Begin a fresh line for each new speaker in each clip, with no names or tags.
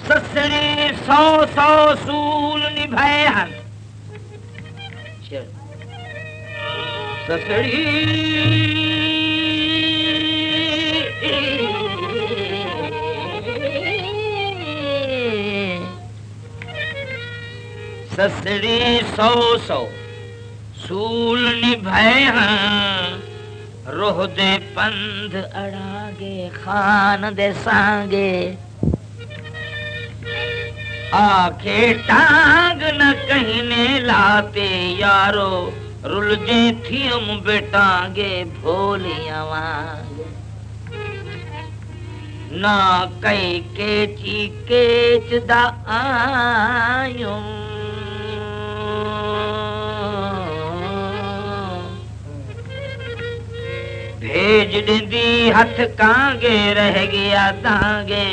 ससरी 100 सूल निभाए हन ससरी ससरी 100 सूल निभाए हन रोह दे पंध अड़ागे खान दे सांगे आखे टांग न कहने लाते यारो रुलजे थियम बेटांगे भोलिया ना कई केची केच दा आयूं भेज दी हथ कांगे रह गया तांगे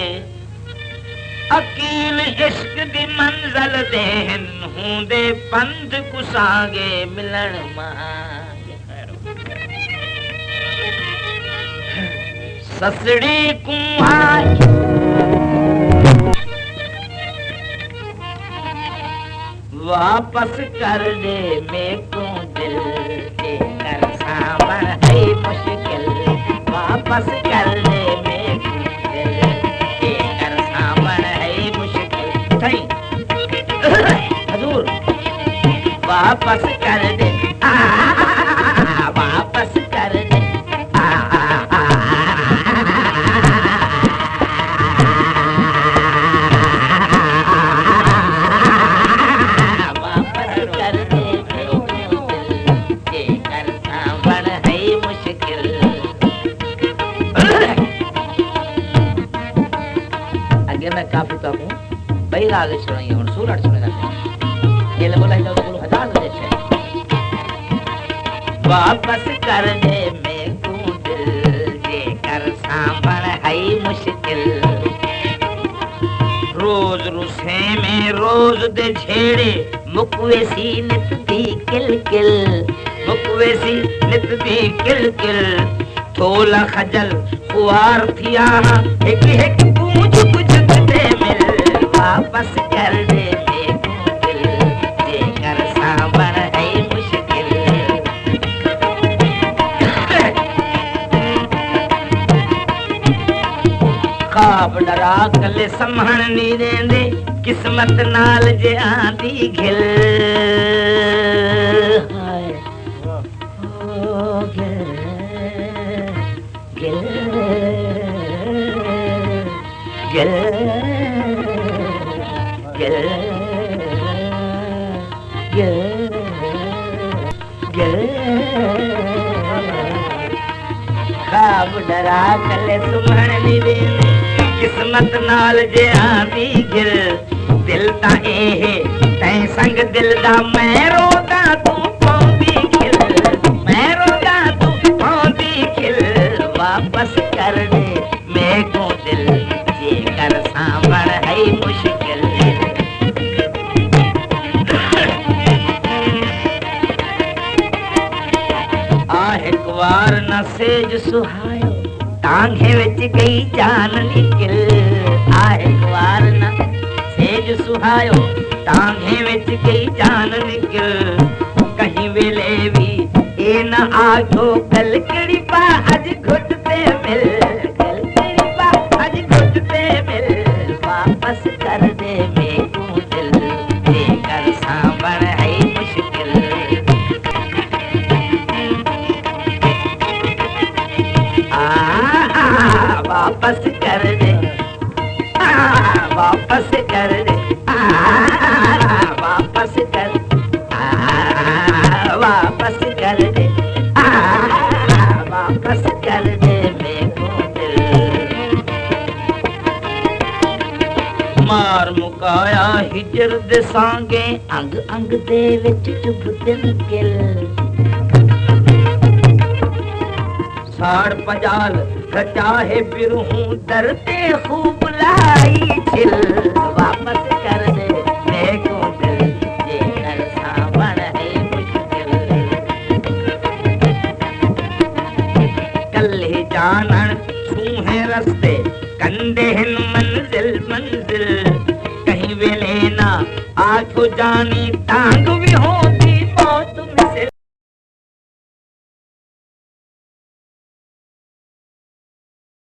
अकील इश्क दी मंजल देहन हूंदे पंध कुसांगे मिलन मांगे ससड़ी कुहाई वापस कर दे मेको दिल के कर सामर है मुश्किल वापस कर दे मेको दिल के कर सामर है मुश्किल थई हजूर वापस कर दे वापस कर दे काफी कहूं बई राग सुनाई और सूरत सुनेगा ये ले बोला तो बोलो हजार दे छे वापस कर दे मैं को दिल जे कर सांभल है मुश्किल रोज रुसे में रोज दे छेड़े मुकवेसी नित दी किल किल मुकवेसी नित दी किल किल थोला खजल खुआर थिया एक एक पूछ कुछ दे मिल वापस कर दे मेको दिल जे कर सांबर है मुश्किल ख्वाब डरा कले समहण नी देंदे किस्मत नाल जे आंदी घिल हाय ओ घिल गिल गिल गिल गिल गिल ख्वाब डरा कले सुमण नी दे किस्मत नाल जे आंदी गिल दिल ता ए तैं संग दिल दा मैं रोदा तू पौंदी खिल मैं रोदा तू पौंदी खिल वापस कर दे मेको दिल जे कर सांभल है मुश्किल एक बार न सेज सुहायो टांगे विच गई जान निकल एक बार न सेज सुहायो टांगे विच गई जान निकल कहीं वेले भी ए न आगो कल कड़ी पा अज घुटते मिल कल कड़ी पा अज घुटते मिल वापस कर दे मेको दिल जे कर सांभल है मुश्किल वापस कर दे वापस कर दे वापस कर वापस कर दे वापस कर दे मेको दिल मार मुकाया हिजर दे सांगे अंग अंग दे विच चुभ दिल गिल पहाड़ पजाल चाहे बिरहूं डरते खूब लाई छिल वापस कर दे देखो दिल ये घर सावण है मुश्किल कल ही जानन छूहे रस्ते कंदे हिन मंजिल मंजिल कहीं वे लेना आखो जानी तांग भी हो